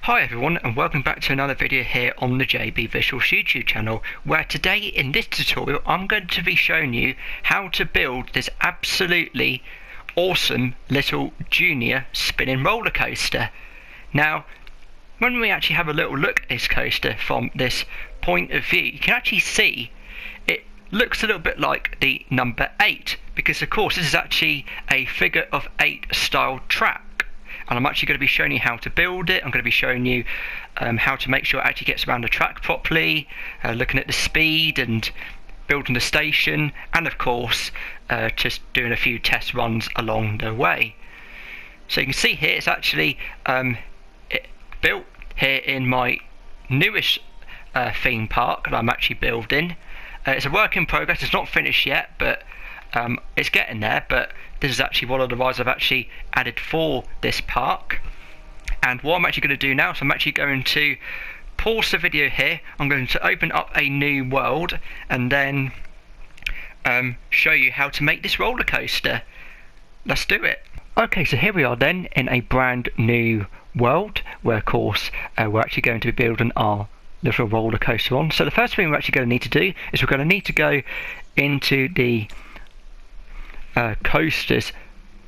Hi everyone, and welcome back to another video here on the JB Visuals YouTube channel, where today in this tutorial I'm going to be showing you how to build this absolutely awesome little junior spinning roller coaster. Now, when we actually have a little look at this coaster from this point of view, you can actually see it looks a little bit like the number 8, because of course this is actually a figure of 8 style track. And I'm actually going to be showing you how to build it. I'm going to be showing you how to make sure it actually gets around the track properly, looking at the speed and building the station, and of course just doing a few test runs along the way. So you can see here it's actually built here in my newest theme park that I'm actually building. It's a work in progress, it's not finished yet, but it's getting there. But this is actually one of the rides I've actually added for this park. And what I'm actually going to do now is I'm actually going to pause the video here. I'm going to open up a new world and then show you how to make this roller coaster. Let's do it. Okay, so here we are then in a brand new world where of course we're actually going to be building our little roller coaster on. So the first thing we're actually going to need to do is we're going to need to go into the coasters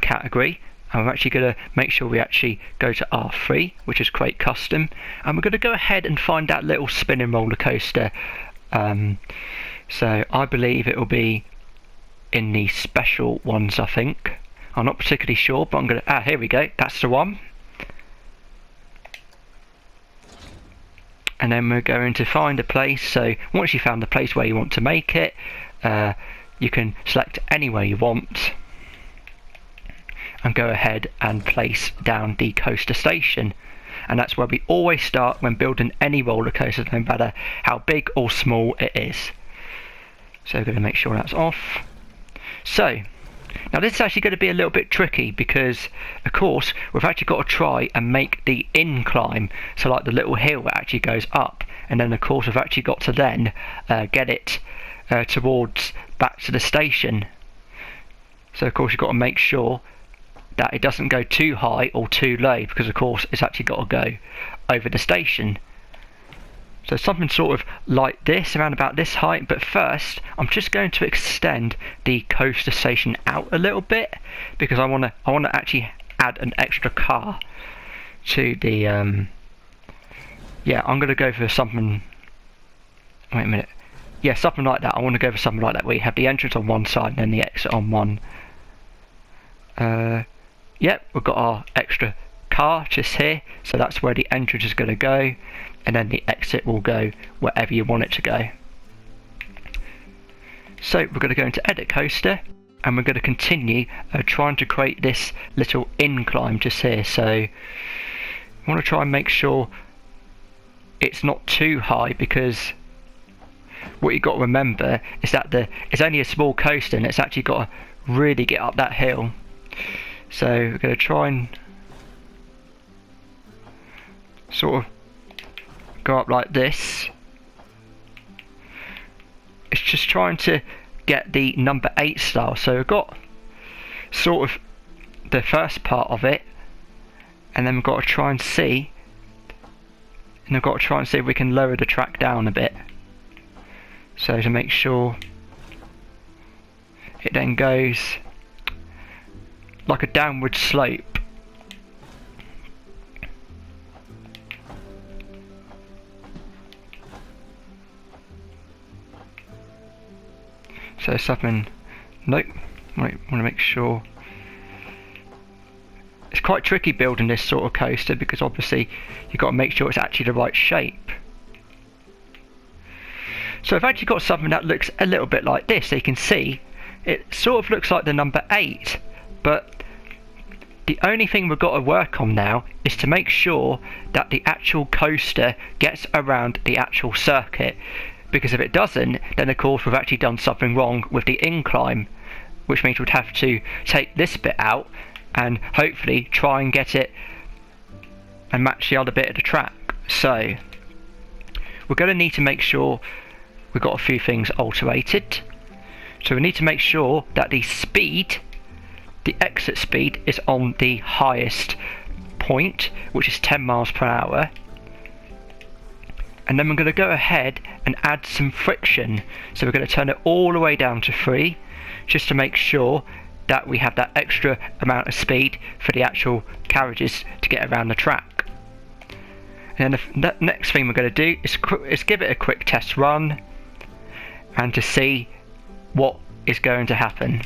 category, and we're actually going to make sure we actually go to R3, which is create custom, and we're going to go ahead and find that little spinning roller coaster. So I believe it will be in the special ones, I think. I'm not particularly sure, but I'm going to, here we go, that's the one. And then we're going to find a place. So once you found the place where you want to make it, you can select anywhere you want and go ahead and place down the coaster station. And that's where we always start when building any roller coaster, no matter how big or small it is. So we're going to make sure that's off. So now this is actually going to be a little bit tricky, because of course we've actually got to try and make the incline, so like the little hill that actually goes up, and then of course we've actually got to then get it towards back to the station. So of course you've got to make sure that it doesn't go too high or too low, because of course it's actually got to go over the station. So something sort of like this, around about this height. But first I'm just going to extend the coaster station out a little bit, because I want to actually add an extra car to the yeah, I'm going to go for something, wait a minute, yeah, something like that. I want to go for something like that where you have the entrance on one side and then the exit on one. Yep, we've got our extra car just here, so that's where the entrance is going to go, and then the exit will go wherever you want it to go. So we're going to go into edit coaster, and we're going to continue trying to create this little incline just here. So I want to try and make sure it's not too high, because what you've got to remember is that it's only a small coaster and it's actually got to really get up that hill. So we're going to try and sort of go up like this. It's just trying to get the number 8 style. So we've got sort of the first part of it, and then we've got to try and see, if we can lower the track down a bit. So to make sure it then goes like a downward slope. So something, nope, want to make sure. It's quite tricky building this sort of coaster, because obviously you've got to make sure it's actually the right shape. So I've actually got something that looks a little bit like this. So you can see it sort of looks like the number 8, but the only thing we've got to work on now is to make sure that the actual coaster gets around the actual circuit, because if it doesn't, then of course we've actually done something wrong with the incline, which means we'd have to take this bit out and hopefully try and get it and match the other bit of the track. So we're going to need to make sure we've got a few things alterated. So we need to make sure that the speed, the exit speed, is on the highest point, which is 10 miles per hour. And then we're going to go ahead and add some friction. So we're going to turn it all the way down to 3, just to make sure that we have that extra amount of speed for the actual carriages to get around the track. And then the next thing we're going to do is give it a quick test run and to see what is going to happen.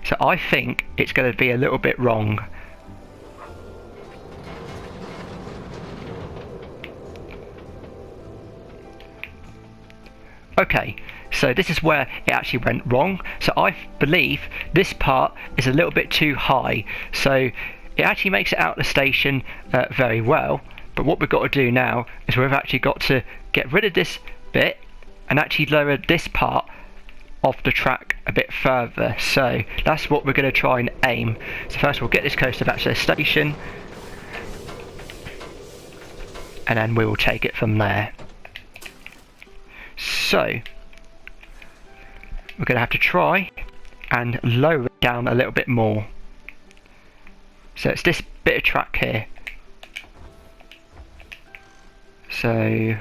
So I think it's going to be a little bit wrong. Okay, so this is where it actually went wrong. So I believe this part is a little bit too high. So it actually makes it out of the station very well. But what we've got to do now is we've actually got to get rid of this bit and actually lower this part of the track a bit further. So that's what we're going to try and aim. So first we'll get this coaster back to the station, and then we will take it from there. So we're going to have to try and lower it down a little bit more. So it's this bit of track here. So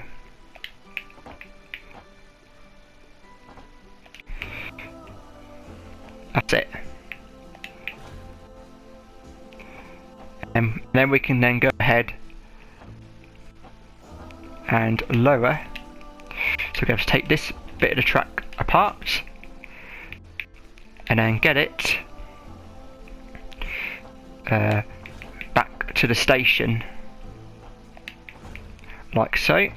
that's it. And then we can then go ahead and lower. So we have to take this bit of the track apart and then get it back to the station, like so.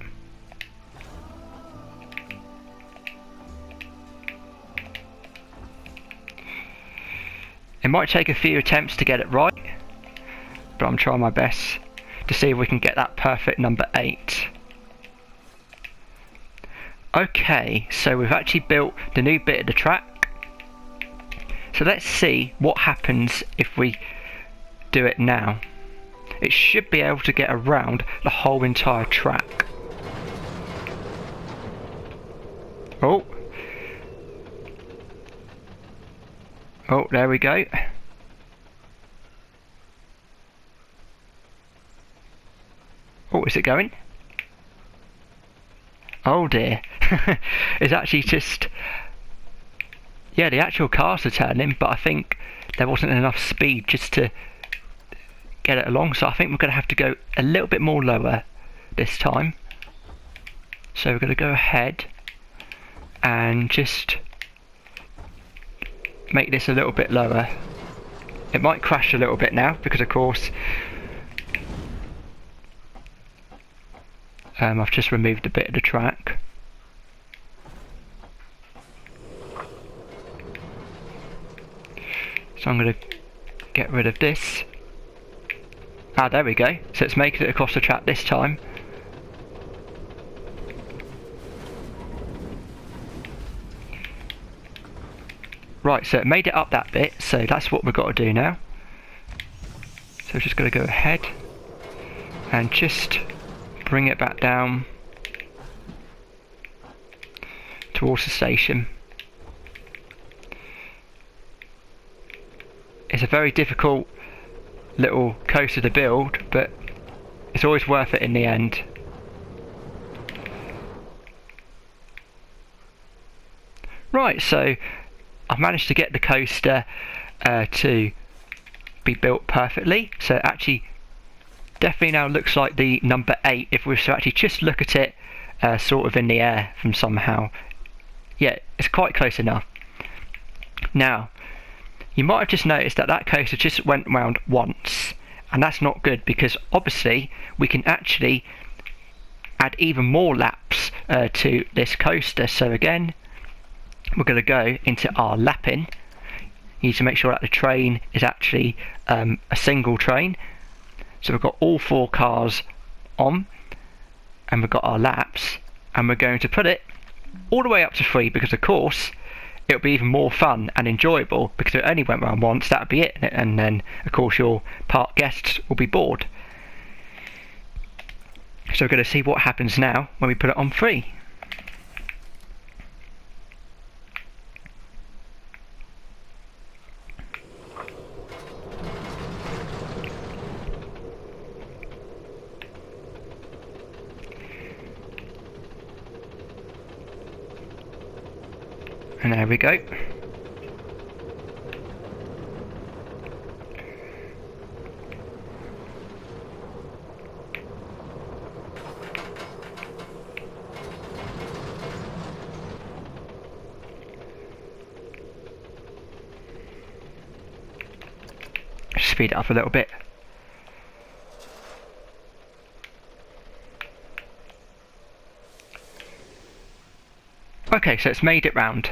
It might take a few attempts to get it right, but I'm trying my best to see if we can get that perfect number 8. Okay, so we've actually built the new bit of the track. So let's see what happens if we do it now. It should be able to get around the whole entire track. Oh, there we go. Oh, is it going? Oh dear. It's actually just... yeah, the actual cars are turning, but I think there wasn't enough speed just to get it along, so I think we're going to have to go a little bit more lower this time. So we're going to go ahead and just make this a little bit lower. It might crash a little bit now because of course I've just removed a bit of the track. So I'm going to get rid of this. Ah, there we go. So it's making it across the track this time. Right, so it made it up that bit, so that's what we've got to do now. So we're just going to go ahead and just bring it back down towards the station. It's a very difficult little coaster to build, but it's always worth it in the end. Right, so I've managed to get the coaster to be built perfectly, so it actually definitely now looks like the number 8 if we were to actually just look at it sort of in the air from somehow. Yeah, it's quite close enough. Now, you might have just noticed that that coaster just went round once, and that's not good because obviously we can actually add even more laps to this coaster. So again, we're going to go into our lapping. You need to make sure that the train is actually a single train. So we've got all 4 cars on, and we've got our laps, and we're going to put it all the way up to 3 because of course it'll be even more fun and enjoyable because if it only went round once, that would be it, and then of course your park guests will be bored. So we're going to see what happens now when we put it on 3. And there we go. Speed it up a little bit. Okay, so it's made it round.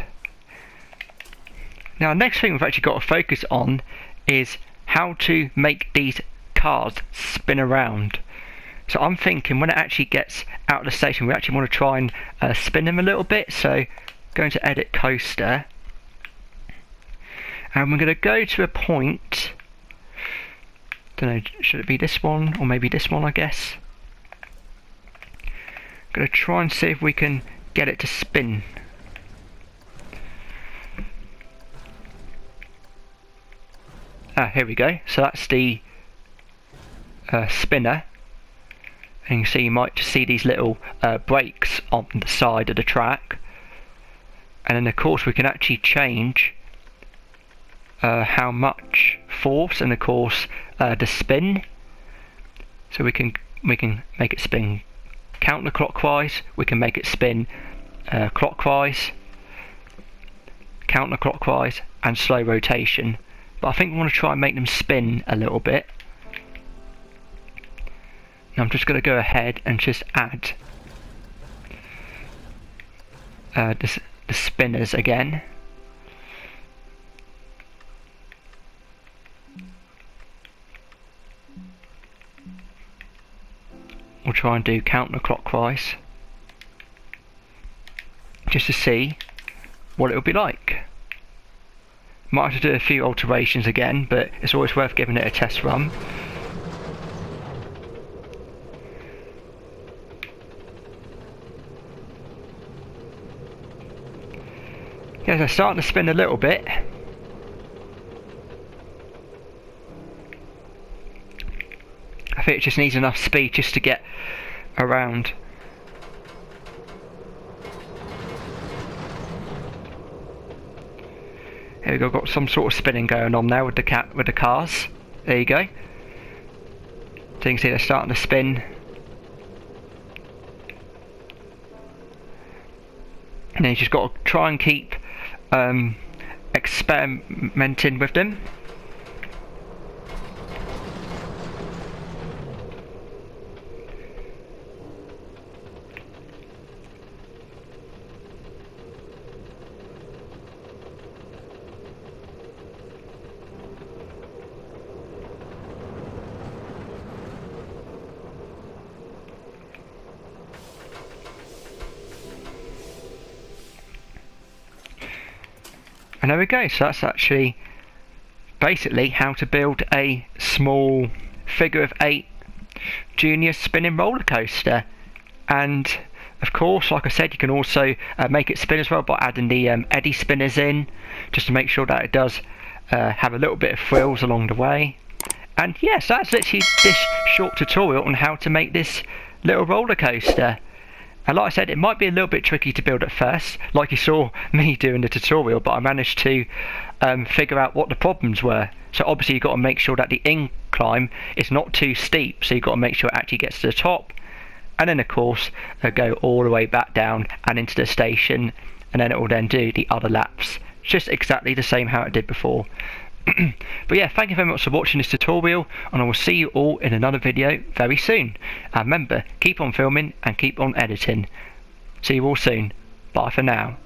Now, next thing we've actually got to focus on is how to make these cars spin around. So I'm thinking when it actually gets out of the station, we actually want to try and spin them a little bit. So going to edit coaster, and we're going to go to a point. Don't know, should it be this one or maybe this one? I guess. Going to try and see if we can get it to spin. Here we go. So that's the spinner, and you can see, you might just see these little brakes on the side of the track, and then of course we can actually change how much force and of course the spin. So we can make it spin counterclockwise, we can make it spin clockwise, counterclockwise, and slow rotation. But I think we want to try and make them spin a little bit. Now I'm just going to go ahead and just add the spinners again. We'll try and do counterclockwise, just to see what it'll be like. Might have to do a few alterations again, but it's always worth giving it a test run. Yeah, they're starting to spin a little bit. I think it just needs enough speed just to get around. Here we go, got some sort of spinning going on now with the cars. There you go. So you can see they're starting to spin. And then you just got to try and keep experimenting with them. And there we go, so that's actually basically how to build a small figure of 8 junior spinning roller coaster. And of course, like I said, you can also make it spin as well by adding the eddy spinners in, just to make sure that it does have a little bit of frills along the way. And yes, that's literally this short tutorial on how to make this little roller coaster. And like I said, it might be a little bit tricky to build at first, like you saw me doing the tutorial, but I managed to figure out what the problems were. So obviously you've got to make sure that the incline is not too steep, so you've got to make sure it actually gets to the top, and then of course go all the way back down and into the station, and then it will then do the other laps, just exactly the same how it did before. But yeah, thank you very much for watching this tutorial, and I will see you all in another video very soon. And remember, keep on filming and keep on editing. See you all soon. Bye for now.